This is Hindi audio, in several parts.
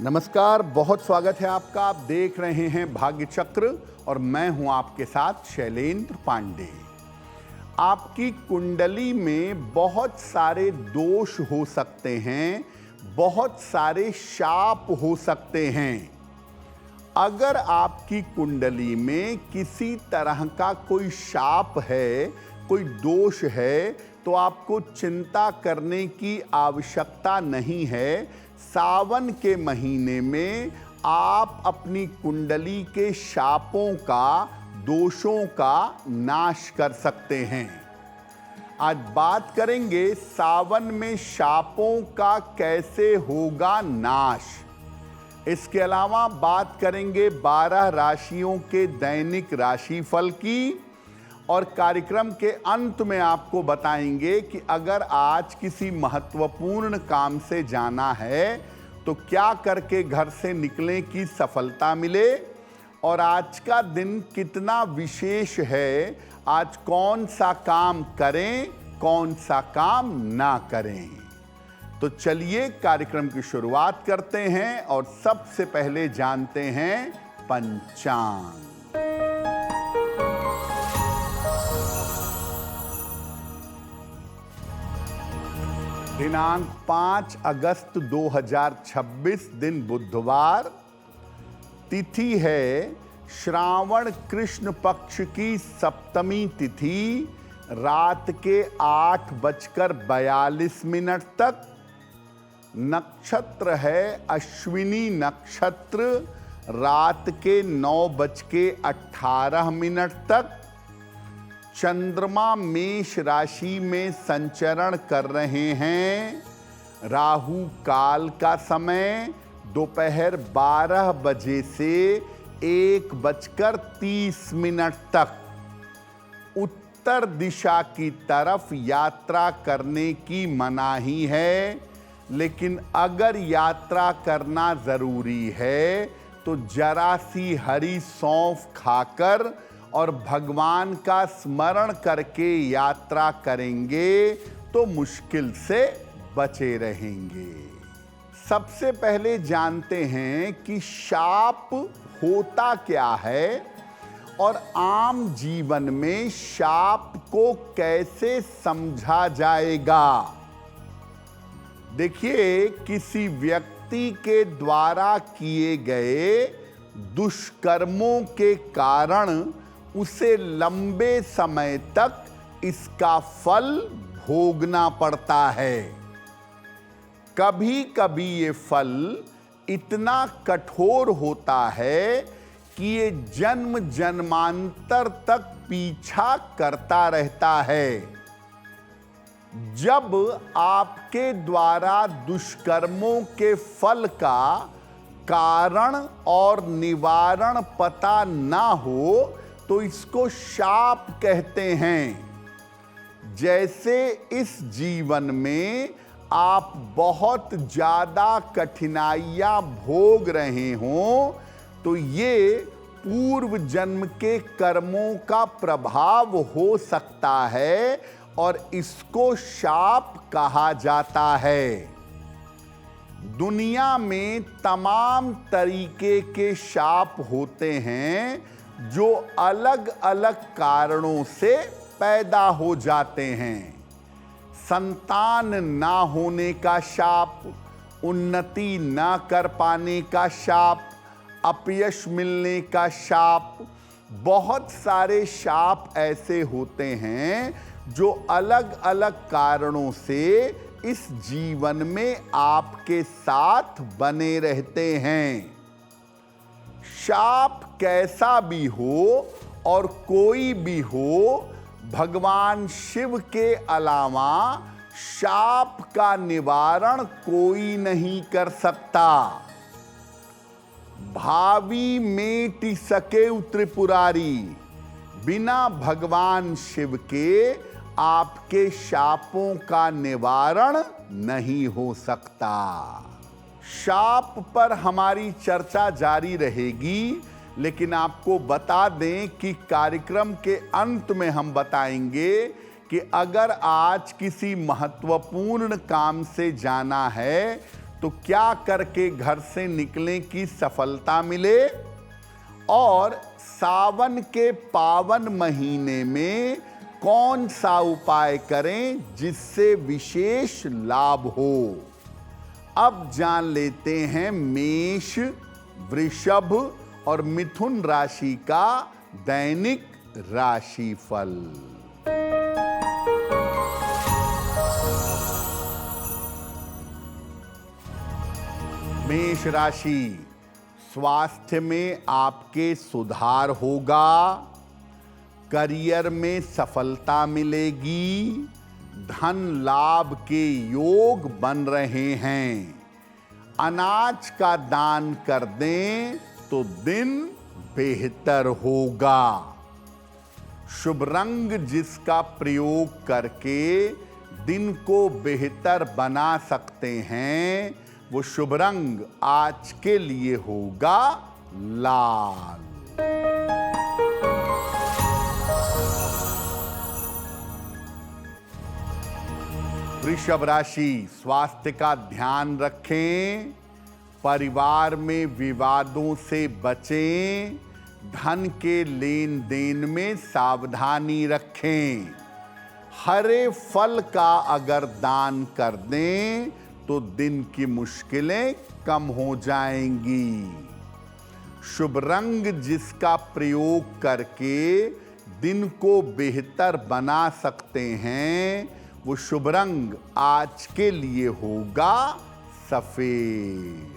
नमस्कार, बहुत स्वागत है आपका। आप देख रहे हैं भाग्य चक्र और मैं हूं आपके साथ शैलेंद्र पांडे। आपकी कुंडली में बहुत सारे दोष हो सकते हैं, बहुत सारे शाप हो सकते हैं। अगर आपकी कुंडली में किसी तरह का कोई शाप है, कोई दोष है, तो आपको चिंता करने की आवश्यकता नहीं है। सावन के महीने में आप अपनी कुंडली के शापों का, दोषों का नाश कर सकते हैं। आज बात करेंगे सावन में शापों का कैसे होगा नाश। इसके अलावा बात करेंगे 12 राशियों के दैनिक राशिफल की, और कार्यक्रम के अंत में आपको बताएंगे कि अगर आज किसी महत्वपूर्ण काम से जाना है तो क्या करके घर से निकलें कि सफलता मिले, और आज का दिन कितना विशेष है, आज कौन सा काम करें, कौन सा काम ना करें। तो चलिए कार्यक्रम की शुरुआत करते हैं और सबसे पहले जानते हैं पंचांग। दिनांक 5 अगस्त 2026, दिन बुधवार, तिथि है श्रावण कृष्ण पक्ष की सप्तमी तिथि, रात के 8:42 तक। नक्षत्र है अश्विनी नक्षत्र, रात के 9:18 तक। चंद्रमा मेष राशि में संचरण कर रहे हैं। राहु काल का समय दोपहर 12 बजे से 1:30 तक। उत्तर दिशा की तरफ यात्रा करने की मनाही है, लेकिन अगर यात्रा करना जरूरी है तो जरा सी हरी सौंफ खाकर और भगवान का स्मरण करके यात्रा करेंगे तो मुश्किल से बचे रहेंगे। सबसे पहले जानते हैं कि शाप होता क्या है और आम जीवन में शाप को कैसे समझा जाएगा। देखिए, किसी व्यक्ति के द्वारा किए गए दुष्कर्मों के कारण उसे लंबे समय तक इसका फल भोगना पड़ता है। कभी कभी ये फल इतना कठोर होता है कि ये जन्म जन्मांतर तक पीछा करता रहता है। जब आपके द्वारा दुष्कर्मों के फल का कारण और निवारण पता ना हो तो इसको शाप कहते हैं। जैसे इस जीवन में आप बहुत ज्यादा कठिनाइयां भोग रहे हों, तो ये पूर्व जन्म के कर्मों का प्रभाव हो सकता है और इसको शाप कहा जाता है। दुनिया में तमाम तरीके के शाप होते हैं जो अलग अलग कारणों से पैदा हो जाते हैं। संतान ना होने का शाप, उन्नति ना कर पाने का शाप, अपयश मिलने का शाप, बहुत सारे शाप ऐसे होते हैं जो अलग अलग कारणों से इस जीवन में आपके साथ बने रहते हैं। शाप कैसा भी हो और कोई भी हो, भगवान शिव के अलावा शाप का निवारण कोई नहीं कर सकता। भावी मेटि सकेउ त्रिपुरारी, बिना भगवान शिव के आपके शापों का निवारण नहीं हो सकता। शाप पर हमारी चर्चा जारी रहेगी, लेकिन आपको बता दें कि कार्यक्रम के अंत में हम बताएंगे कि अगर आज किसी महत्वपूर्ण काम से जाना है तो क्या करके घर से निकलें कि सफलता मिले, और सावन के पावन महीने में कौन सा उपाय करें जिससे विशेष लाभ हो। अब जान लेते हैं मेष, वृषभ और मिथुन राशि का दैनिक राशिफल। मेष राशि, स्वास्थ्य में आपके सुधार होगा, करियर में सफलता मिलेगी, धन लाभ के योग बन रहे हैं। अनाज का दान कर दें तो दिन बेहतर होगा। शुभ रंग जिसका प्रयोग करके दिन को बेहतर बना सकते हैं, वो शुभ रंग आज के लिए होगा लाल। वृषभ राशि, स्वास्थ्य का ध्यान रखें, परिवार में विवादों से बचें, धन के लेन देन में सावधानी रखें। हरे फल का अगर दान कर दें तो दिन की मुश्किलें कम हो जाएंगी। शुभ रंग जिसका प्रयोग करके दिन को बेहतर बना सकते हैं, वो शुभ रंग आज के लिए होगा सफेद।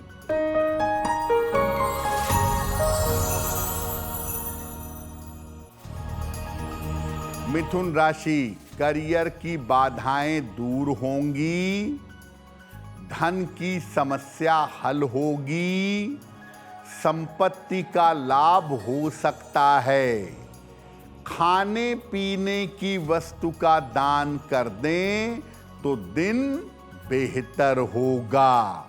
मिथुन राशि, करियर की बाधाएं दूर होंगी, धन की समस्या हल होगी, संपत्ति का लाभ हो सकता है। खाने पीने की वस्तु का दान कर दें तो दिन बेहतर होगा।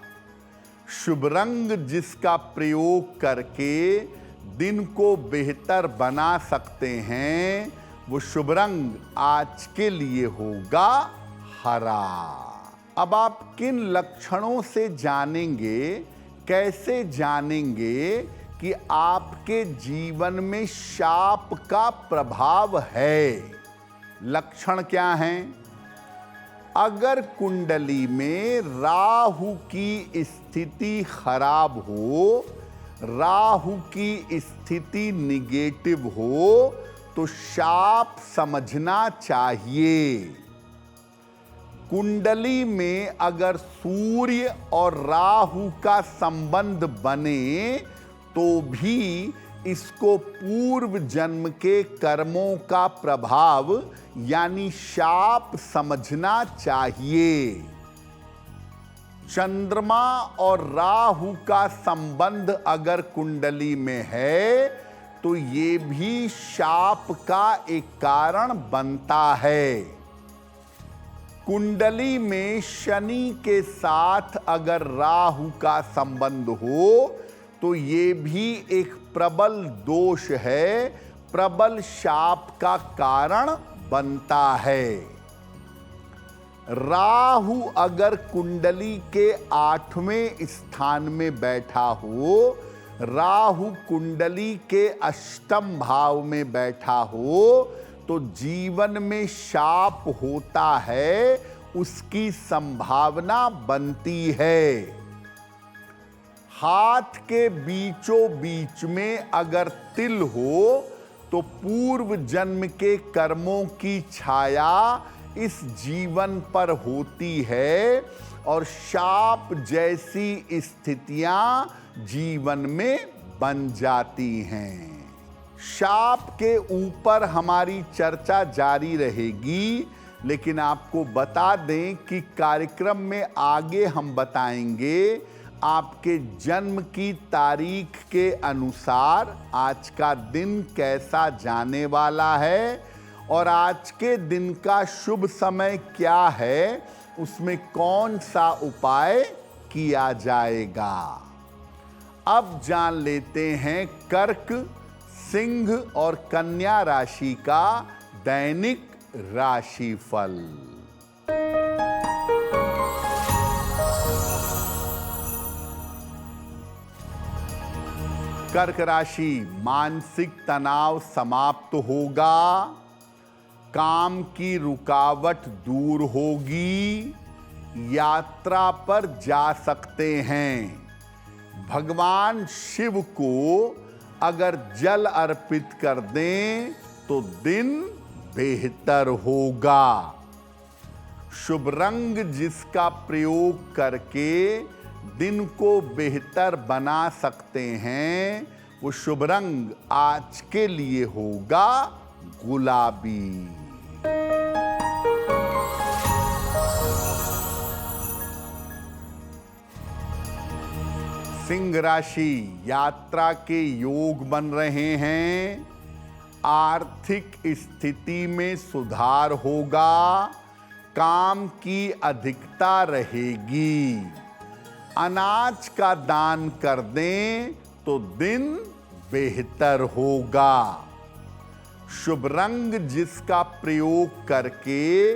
शुभ रंग जिसका प्रयोग करके दिन को बेहतर बना सकते हैं, वो शुभ रंग आज के लिए होगा हरा। अब आप किन लक्षणों से जानेंगे, कैसे जानेंगे कि आपके जीवन में शाप का प्रभाव है? लक्षण क्या हैं? अगर कुंडली में राहु की स्थिति खराब हो, राहु की स्थिति निगेटिव हो, तो शाप समझना चाहिए। कुंडली में अगर सूर्य और राहु का संबंध बने तो भी इसको पूर्व जन्म के कर्मों का प्रभाव यानी शाप समझना चाहिए। चंद्रमा और राहु का संबंध अगर कुंडली में है तो ये भी शाप का एक कारण बनता है। कुंडली में शनि के साथ अगर राहु का संबंध हो तो ये भी एक प्रबल दोष है, प्रबल शाप का कारण बनता है। राहु अगर कुंडली के 8वें स्थान में बैठा हो, राहु कुंडली के 8म भाव में बैठा हो, तो जीवन में शाप होता है, उसकी संभावना बनती है। हाथ के बीचों बीच में अगर तिल हो तो पूर्व जन्म के कर्मों की छाया इस जीवन पर होती है और शाप जैसी स्थितियां जीवन में बन जाती हैं। शाप के ऊपर हमारी चर्चा जारी रहेगी, लेकिन आपको बता दें कि कार्यक्रम में आगे हम बताएंगे आपके जन्म की तारीख के अनुसार आज का दिन कैसा जाने वाला है और आज के दिन का शुभ समय क्या है, उसमें कौन सा उपाय किया जाएगा। अब जान लेते हैं कर्क, सिंह और कन्या राशि का दैनिक राशि फल। कर्क राशि, मानसिक तनाव समाप्त होगा, काम की रुकावट दूर होगी, यात्रा पर जा सकते हैं। भगवान शिव को अगर जल अर्पित कर दें तो दिन बेहतर होगा। शुभ रंग जिसका प्रयोग करके दिन को बेहतर बना सकते हैं, वो शुभ रंग आज के लिए होगा गुलाबी। सिंह राशि, यात्रा के योग बन रहे हैं, आर्थिक स्थिति में सुधार होगा, काम की अधिकता रहेगी। अनाज का दान कर दें तो दिन बेहतर होगा। शुभ रंग जिसका प्रयोग करके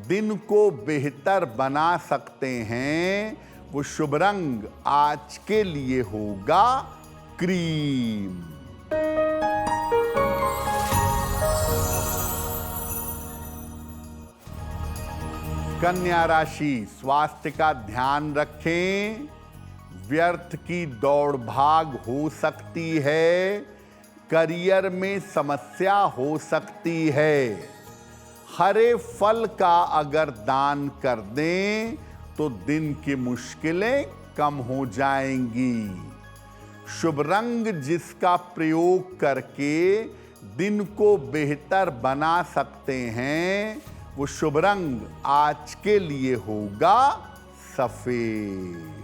दिन को बेहतर बना सकते हैं, वो शुभ रंग आज के लिए होगा क्रीम। कन्या राशि, स्वास्थ्य का ध्यान रखें, व्यर्थ की दौड़ भाग हो सकती है, करियर में समस्या हो सकती है। हरे फल का अगर दान कर दें तो दिन की मुश्किलें कम हो जाएंगी। शुभ रंग जिसका प्रयोग करके दिन को बेहतर बना सकते हैं, वो शुभ रंग आज के लिए होगा सफेद।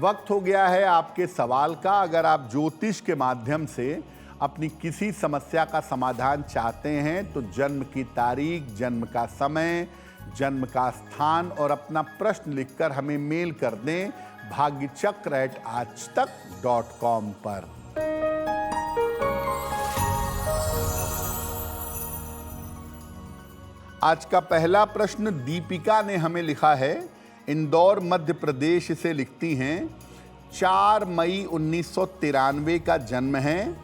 वक्त हो गया है आपके सवाल का। अगर आप ज्योतिष के माध्यम से अपनी किसी समस्या का समाधान चाहते हैं तो जन्म की तारीख, जन्म का समय, जन्म का स्थान और अपना प्रश्न लिखकर हमें मेल कर दें भाग्यचक्र@aajtak.com पर। आज का पहला प्रश्न दीपिका ने हमें लिखा है। इंदौर मध्य प्रदेश से लिखती हैं, 4 मई 1993 का जन्म है,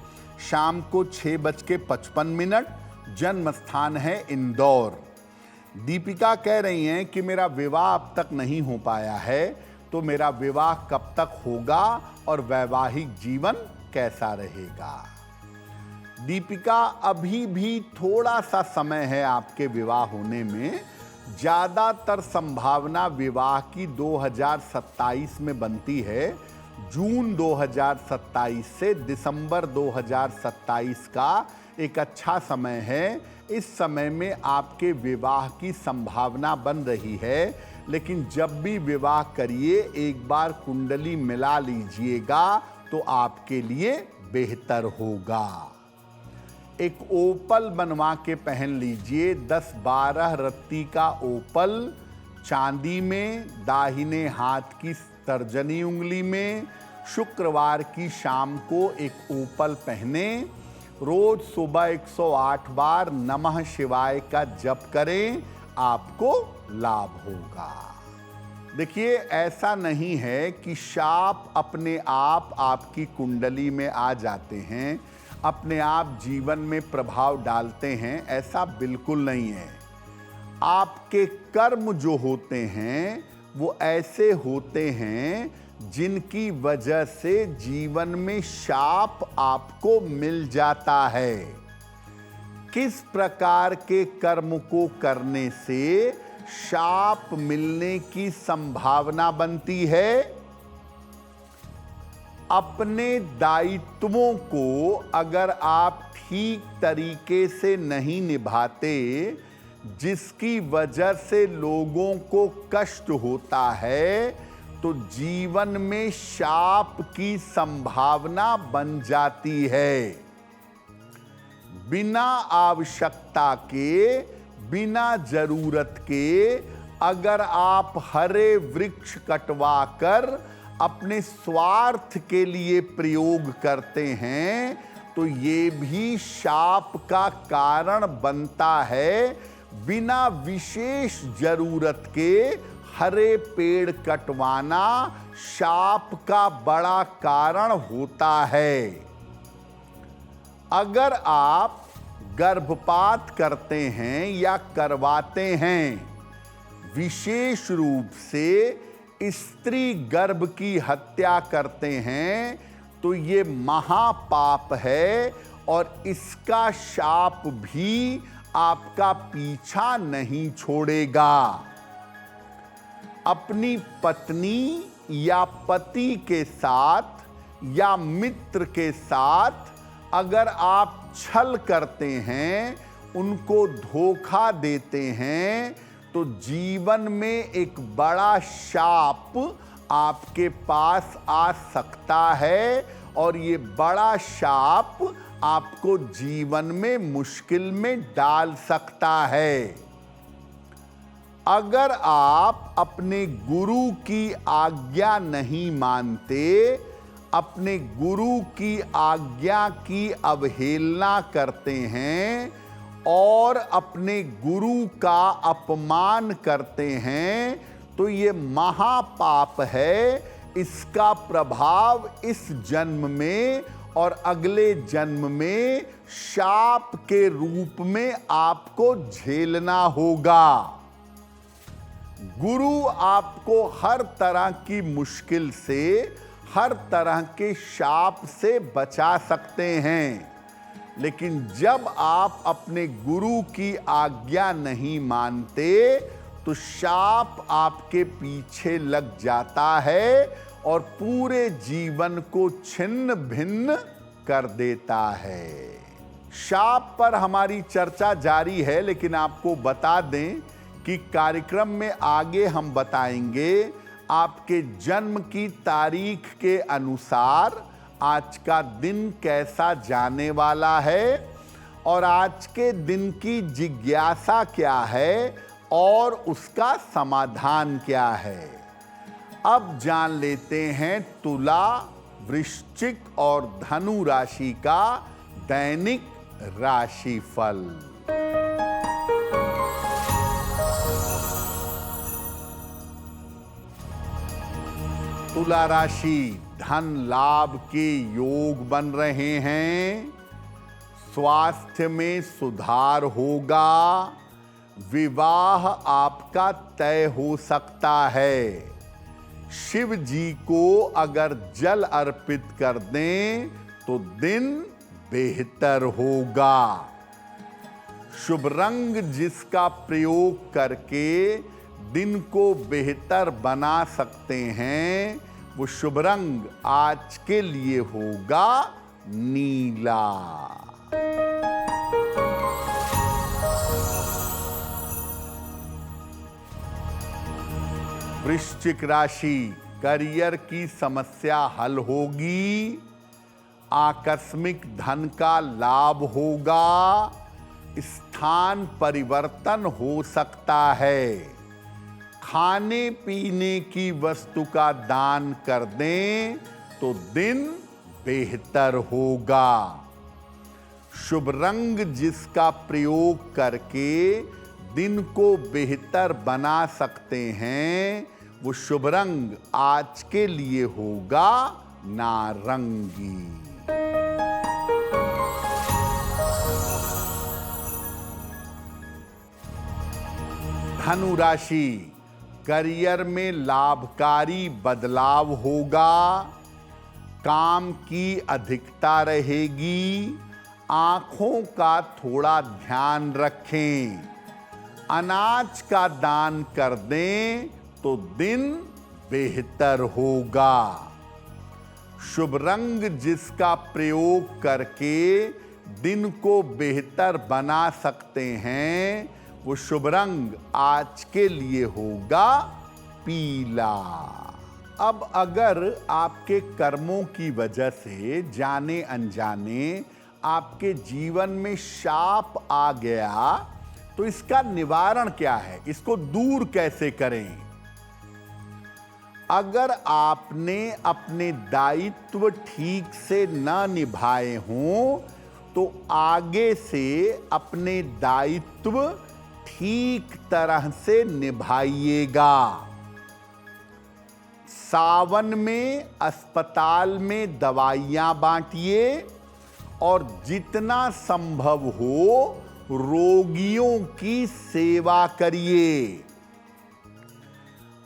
शाम को 6:55, जन्म स्थान है इंदौर। दीपिका कह रही हैं कि मेरा विवाह अब तक नहीं हो पाया है, तो मेरा विवाह कब तक होगा और वैवाहिक जीवन कैसा रहेगा। दीपिका, अभी भी थोड़ा सा समय है आपके विवाह होने में। ज़्यादातर संभावना विवाह की 2027 में बनती है। जून 2027 से दिसंबर 2027 का एक अच्छा समय है। इस समय में आपके विवाह की संभावना बन रही है, लेकिन जब भी विवाह करिए एक बार कुंडली मिला लीजिएगा तो आपके लिए बेहतर होगा। एक ओपल बनवा के पहन लीजिए, 10-12 रत्ती का ओपल, चांदी में, दाहिने हाथ की तर्जनी उंगली में। शुक्रवार की शाम को एक ओपल पहने। रोज सुबह 108 बार नमः शिवाय का जप करें, आपको लाभ होगा। देखिए, ऐसा नहीं है कि शाप अपने आप आपकी कुंडली में आ जाते हैं, अपने आप जीवन में प्रभाव डालते हैं, ऐसा बिल्कुल नहीं है। आपके कर्म जो होते हैं वो ऐसे होते हैं जिनकी वजह से जीवन में शाप आपको मिल जाता है। किस प्रकार के कर्म को करने से शाप मिलने की संभावना बनती है? अपने दायित्वों को अगर आप ठीक तरीके से नहीं निभाते, जिसकी वजह से लोगों को कष्ट होता है, तो जीवन में शाप की संभावना बन जाती है। बिना आवश्यकता के, बिना जरूरत के अगर आप हरे वृक्ष कटवा कर अपने स्वार्थ के लिए प्रयोग करते हैं, तो ये भी शाप का कारण बनता है। बिना विशेष जरूरत के हरे पेड़ कटवाना शाप का बड़ा कारण होता है। अगर आप गर्भपात करते हैं या करवाते हैं, विशेष रूप से स्त्री गर्भ की हत्या करते हैं, तो ये महापाप है और इसका शाप भी आपका पीछा नहीं छोड़ेगा। अपनी पत्नी या पति के साथ या मित्र के साथ अगर आप छल करते हैं, उनको धोखा देते हैं, तो जीवन में एक बड़ा शाप आपके पास आ सकता है और ये बड़ा शाप आपको जीवन में मुश्किल में डाल सकता है। अगर आप अपने गुरु की आज्ञा नहीं मानते, अपने गुरु की आज्ञा की अवहेलना करते हैं और अपने गुरु का अपमान करते हैं, तो ये महापाप है। इसका प्रभाव इस जन्म में और अगले जन्म में शाप के रूप में आपको झेलना होगा। गुरु आपको हर तरह की मुश्किल से, हर तरह के शाप से बचा सकते हैं, लेकिन जब आप अपने गुरु की आज्ञा नहीं मानते, तो शाप आपके पीछे लग जाता है और पूरे जीवन को छिन्न भिन्न कर देता है। शाप पर हमारी चर्चा जारी है, लेकिन आपको बता दें कि कार्यक्रम में आगे हम बताएंगे आपके जन्म की तारीख के अनुसार आज का दिन कैसा जाने वाला है और आज के दिन की जिज्ञासा क्या है और उसका समाधान क्या है। अब जान लेते हैं तुला, वृश्चिक और धनु राशि का दैनिक राशिफल। तुला राशि, धन लाभ के योग बन रहे हैं, स्वास्थ्य में सुधार होगा, विवाह आपका तय हो सकता है। शिव जी को अगर जल अर्पित कर दें तो दिन बेहतर होगा। शुभ रंग जिसका प्रयोग करके दिन को बेहतर बना सकते हैं, वो शुभ रंग आज के लिए होगा नीला। वृश्चिक राशि, करियर की समस्या हल होगी, आकस्मिक धन का लाभ होगा, स्थान परिवर्तन हो सकता है। खाने पीने की वस्तु का दान कर दें तो दिन बेहतर होगा। शुभ रंग जिसका प्रयोग करके दिन को बेहतर बना सकते हैं, वो शुभ रंग आज के लिए होगा नारंगी। धनु राशि, करियर में लाभकारी बदलाव होगा, काम की अधिकता रहेगी, आंखों का थोड़ा ध्यान रखें, अनाज का दान कर दें तो दिन बेहतर होगा। शुभ रंग जिसका प्रयोग करके दिन को बेहतर बना सकते हैं, वो शुभ रंग आज के लिए होगा पीला। अब अगर आपके कर्मों की वजह से जाने अनजाने आपके जीवन में शाप आ गया, तो इसका निवारण क्या है, इसको दूर कैसे करें? अगर आपने अपने दायित्व ठीक से न निभाए हों, तो आगे से अपने दायित्व ठीक तरह से निभाइएगा। सावन में अस्पताल में दवाइयां बांटिए और जितना संभव हो रोगियों की सेवा करिए।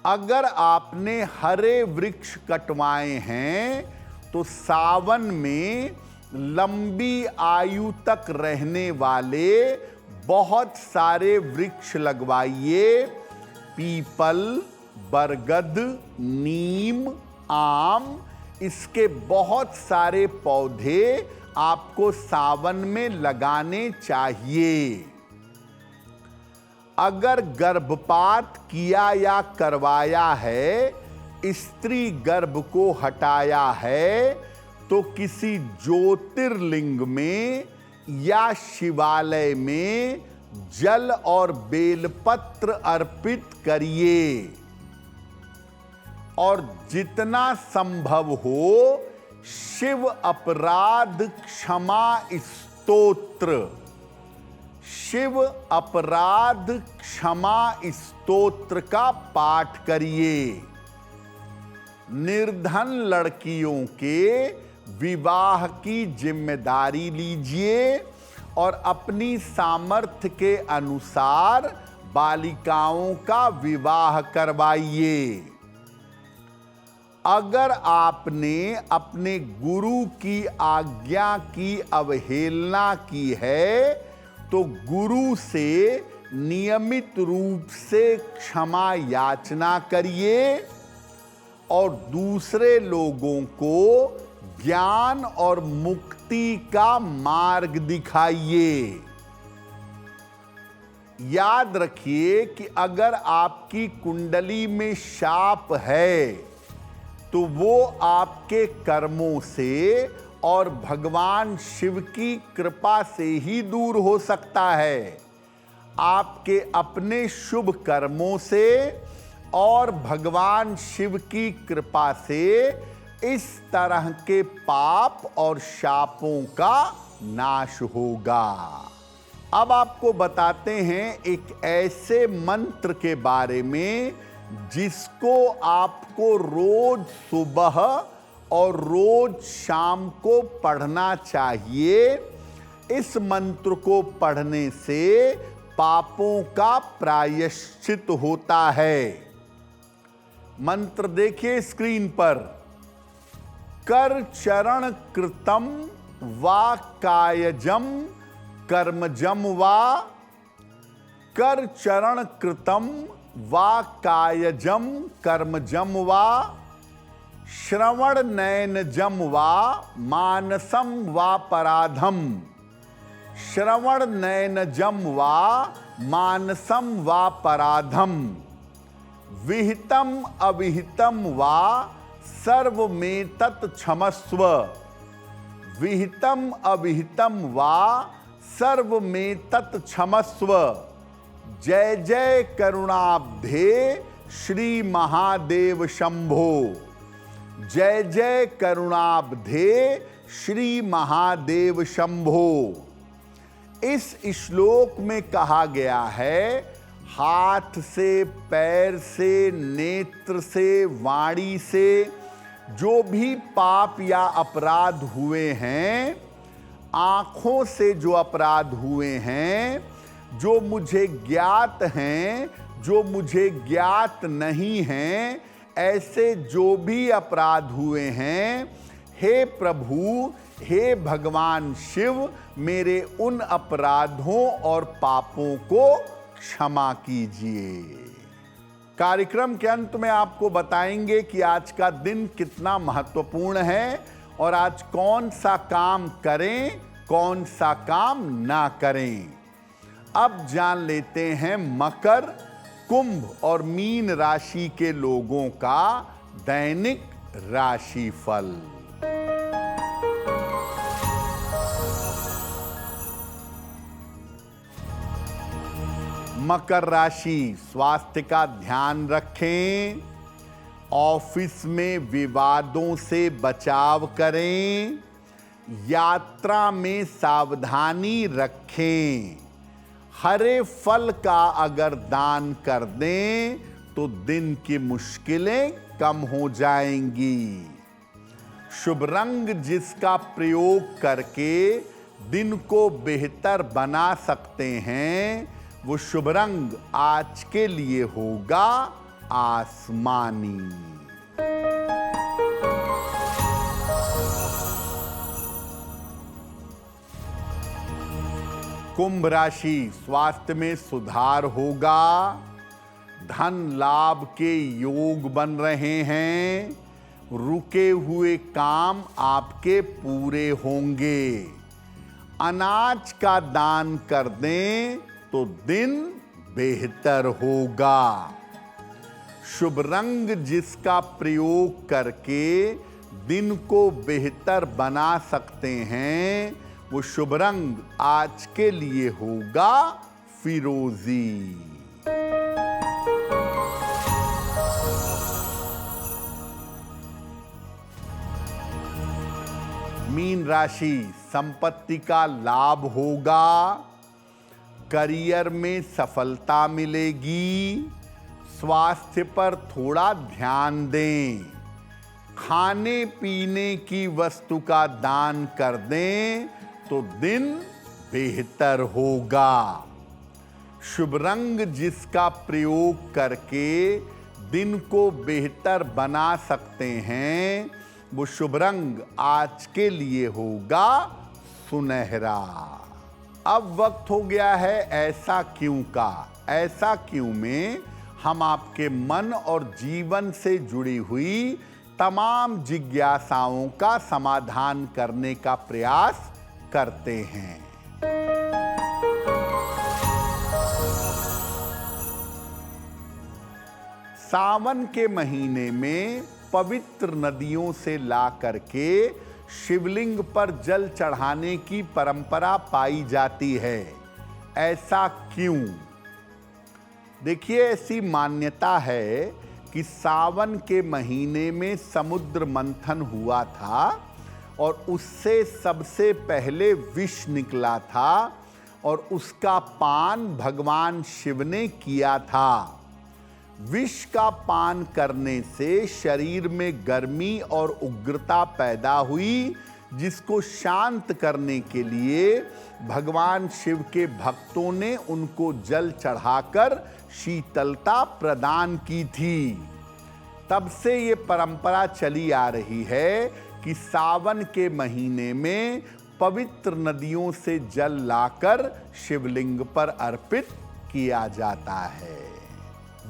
अगर आपने हरे वृक्ष कटवाए हैं तो सावन में लंबी आयु तक रहने वाले बहुत सारे वृक्ष लगवाइए। पीपल, बरगद, नीम, आम, इसके बहुत सारे पौधे आपको सावन में लगाने चाहिए। अगर गर्भपात किया या करवाया है, स्त्री गर्भ को हटाया है, तो किसी ज्योतिर्लिंग में या शिवालय में जल और बेलपत्र अर्पित करिए। और जितना संभव हो शिव अपराध क्षमा स्तोत्र, शिव अपराध क्षमा स्तोत्र का पाठ करिए। निर्धन लड़कियों के विवाह की जिम्मेदारी लीजिए और अपनी सामर्थ्य के अनुसार बालिकाओं का विवाह करवाइए। अगर आपने अपने गुरु की आज्ञा की अवहेलना की है तो गुरु से नियमित रूप से क्षमा याचना करिए और दूसरे लोगों को ज्ञान और मुक्ति का मार्ग दिखाइए। याद रखिए कि अगर आपकी कुंडली में शाप है तो वो आपके कर्मों से और भगवान शिव की कृपा से ही दूर हो सकता है। आपके अपने शुभ कर्मों से और भगवान शिव की कृपा से इस तरह के पाप और शापों का नाश होगा। अब आपको बताते हैं एक ऐसे मंत्र के बारे में जिसको आपको रोज सुबह और रोज शाम को पढ़ना चाहिए। इस मंत्र को पढ़ने से पापों का प्रायश्चित होता है। मंत्र देखिए स्क्रीन पर। कर चरण कृतम वा कायजम कर्मजम वा, कर चरण कृतम वा कायजम कर्मजम वा, श्रवण नयनजम वा मानसम वा पराधम, श्रवण नयनजम वा मानसम वा पराधम, विहितम अविहितम वा सर्वमेतत् क्षमस्व, विहितम अविहितम वा सर्वमेतत् क्षमस्व। जय जय करुणाब्धे श्री महादेव शंभो, जय जय करुणाब्धे श्री महादेव शंभो। इस श्लोक में कहा गया है हाथ से, पैर से, नेत्र से, वाणी से जो भी पाप या अपराध हुए हैं, आँखों से जो अपराध हुए हैं, जो मुझे ज्ञात हैं, जो मुझे ज्ञात नहीं हैं, ऐसे जो भी अपराध हुए हैं, हे प्रभु, हे भगवान शिव, मेरे उन अपराधों और पापों को क्षमा कीजिए। कार्यक्रम के अंत में आपको बताएंगे कि आज का दिन कितना महत्वपूर्ण है और आज कौन सा काम करें, कौन सा काम ना करें। अब जान लेते हैं मकर, कुंभ और मीन राशि के लोगों का दैनिक राशिफल। मकर राशि, स्वास्थ्य का ध्यान रखें, ऑफिस में विवादों से बचाव करें, यात्रा में सावधानी रखें। हरे फल का अगर दान कर दें तो दिन की मुश्किलें कम हो जाएंगी। शुभ रंग जिसका प्रयोग करके दिन को बेहतर बना सकते हैं, वो शुभ रंग आज के लिए होगा आसमानी। कुंभ राशि, स्वास्थ्य में सुधार होगा, धन लाभ के योग बन रहे हैं, रुके हुए काम आपके पूरे होंगे। अनाज का दान कर दें तो दिन बेहतर होगा। शुभ रंग जिसका प्रयोग करके दिन को बेहतर बना सकते हैं, वो शुभ रंग आज के लिए होगा फिरोजी। मीन राशि, संपत्ति का लाभ होगा, करियर में सफलता मिलेगी, स्वास्थ्य पर थोड़ा ध्यान दें, खाने पीने की वस्तु का दान कर दें तो दिन बेहतर होगा। शुभ रंग जिसका प्रयोग करके दिन को बेहतर बना सकते हैं, वो शुभ रंग आज के लिए होगा सुनहरा। अब वक्त हो गया है ऐसा क्यों का। ऐसा क्यों में हम आपके मन और जीवन से जुड़ी हुई तमाम जिज्ञासाओं का समाधान करने का प्रयास करते हैं। सावन के महीने में पवित्र नदियों से ला करके शिवलिंग पर जल चढ़ाने की परंपरा पाई जाती है। ऐसा क्यों? देखिए, ऐसी मान्यता है कि सावन के महीने में समुद्र मंथन हुआ था और उससे सबसे पहले विष निकला था और उसका पान भगवान शिव ने किया था। विष का पान करने से शरीर में गर्मी और उग्रता पैदा हुई, जिसको शांत करने के लिए भगवान शिव के भक्तों ने उनको जल चढ़ाकर शीतलता प्रदान की थी। तब से ये परंपरा चली आ रही है कि सावन के महीने में पवित्र नदियों से जल लाकर शिवलिंग पर अर्पित किया जाता है।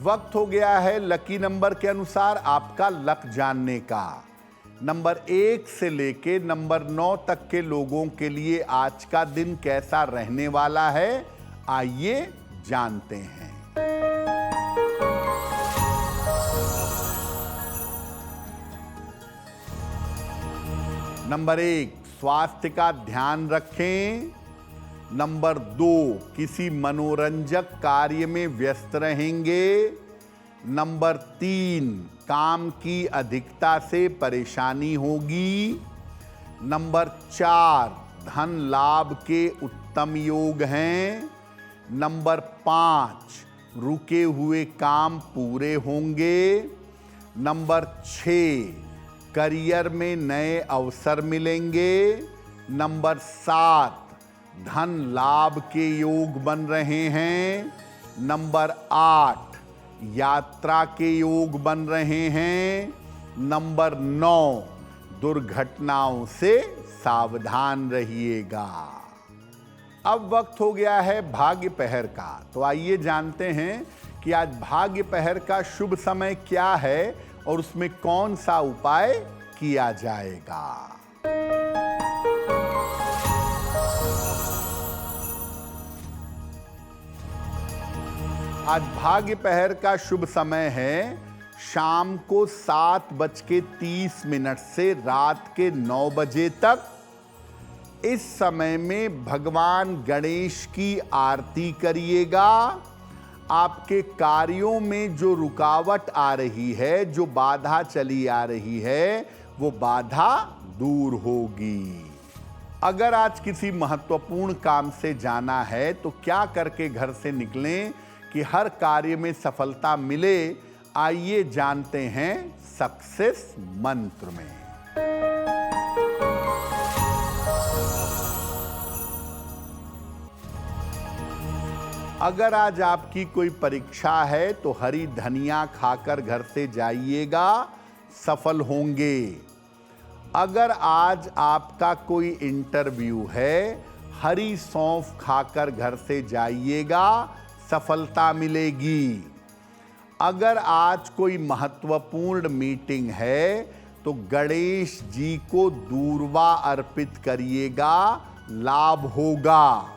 वक्त हो गया है लकी नंबर के अनुसार आपका लक जानने का। नंबर 1 से लेके नंबर 9 तक के लोगों के लिए आज का दिन कैसा रहने वाला है, आइए जानते हैं। नंबर 1, स्वास्थ्य का ध्यान रखें। नंबर 2, किसी मनोरंजक कार्य में व्यस्त रहेंगे। नंबर 3, काम की अधिकता से परेशानी होगी। नंबर 4, धन लाभ के उत्तम योग हैं। नंबर 5, रुके हुए काम पूरे होंगे। नंबर 6, करियर में नए अवसर मिलेंगे। नंबर 7, धन लाभ के योग बन रहे हैं। नंबर 8, यात्रा के योग बन रहे हैं। नंबर 9, दुर्घटनाओं से सावधान रहिएगा। अब वक्त हो गया है भाग्य पहर का, तो आइए जानते हैं कि आज भाग्य पहर का शुभ समय क्या है और उसमें कौन सा उपाय किया जाएगा। आज भाग्य पहर का शुभ समय है शाम को 7:30 से रात के 9 बजे तक। इस समय में भगवान गणेश की आरती करिएगा। आपके कार्यों में जो रुकावट आ रही है, जो बाधा चली आ रही है, वो बाधा दूर होगी। अगर आज किसी महत्वपूर्ण काम से जाना है तो क्या करके घर से निकलें कि हर कार्य में सफलता मिले, आइए जानते हैं सक्सेस मंत्र में। अगर आज आपकी कोई परीक्षा है तो हरी धनिया खाकर घर से जाइएगा, सफल होंगे। अगर आज आपका कोई इंटरव्यू है, हरी सौंफ खाकर घर से जाइएगा, सफलता मिलेगी। अगर आज कोई महत्वपूर्ण मीटिंग है तो गणेश जी को दूर्वा अर्पित करिएगा, लाभ होगा।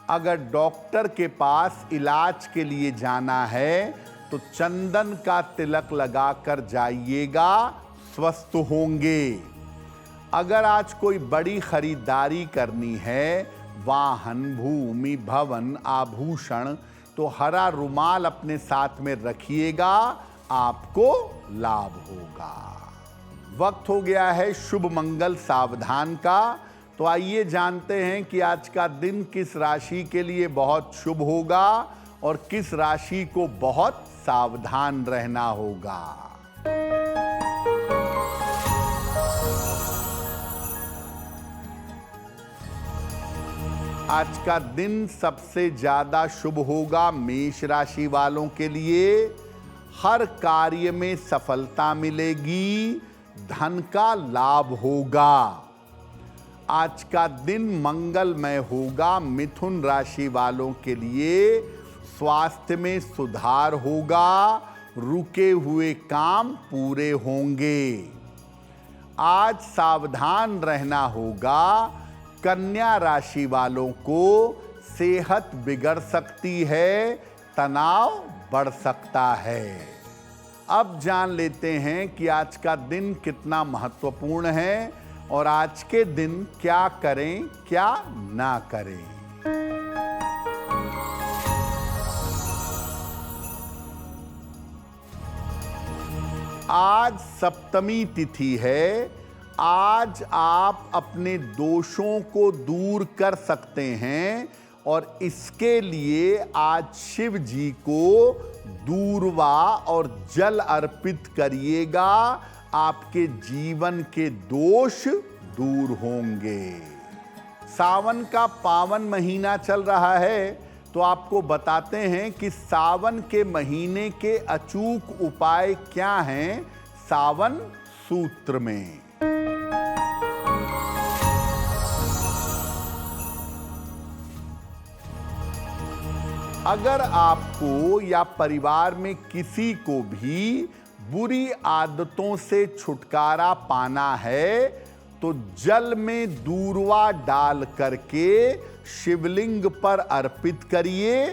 अगर डॉक्टर के पास इलाज के लिए जाना है तो चंदन का तिलक लगाकर जाइएगा, स्वस्थ होंगे। अगर आज कोई बड़ी खरीदारी करनी है, वाहन, भूमि, भवन, आभूषण, तो हरा रुमाल अपने साथ में रखिएगा, आपको लाभ होगा। वक्त हो गया है शुभ मंगल सावधान का। तो आइए जानते हैं कि आज का दिन किस राशि के लिए बहुत शुभ होगा और किस राशि को बहुत सावधान रहना होगा। आज का दिन सबसे ज्यादा शुभ होगा मेष राशि वालों के लिए। हर कार्य में सफलता मिलेगी, धन का लाभ होगा। आज का दिन मंगलमय होगा मिथुन राशि वालों के लिए। स्वास्थ्य में सुधार होगा, रुके हुए काम पूरे होंगे। आज सावधान रहना होगा, कन्या राशि वालों को सेहत बिगड़ सकती है, तनाव बढ़ सकता है। अब जान लेते हैं कि आज का दिन कितना महत्वपूर्ण है और आज के दिन क्या करें, क्या ना करें। आज सप्तमी तिथि है। आज आप अपने दोषों को दूर कर सकते हैं और इसके लिए आज शिव जी को दूर्वा और जल अर्पित करिएगा। आपके जीवन के दोष दूर होंगे। सावन का पावन महीना चल रहा है, तो आपको बताते हैं कि सावन के महीने के अचूक उपाय क्या हैं सावन सूत्र में। अगर आपको या परिवार में किसी को भी बुरी आदतों से छुटकारा पाना है तो जल में दूर्वा डाल करके शिवलिंग पर अर्पित करिए।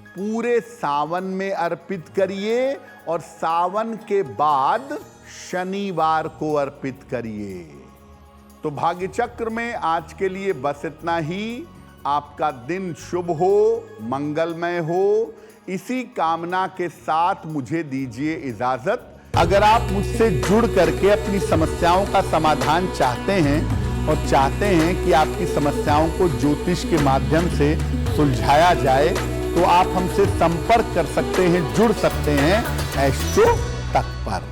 पूरे सावन में अर्पित करिए और सावन के बाद शनिवार को अर्पित करिए। तो भाग्य चक्र में आज के लिए बस इतना ही। आपका दिन शुभ हो, मंगलमय हो, इसी कामना के साथ मुझे दीजिए इजाजत। अगर आप मुझसे जुड़ करके अपनी समस्याओं का समाधान चाहते हैं और चाहते हैं कि आपकी समस्याओं को ज्योतिष के माध्यम से सुलझाया जाए, तो आप हमसे संपर्क कर सकते हैं, जुड़ सकते हैं एस्ट्रो तक पर।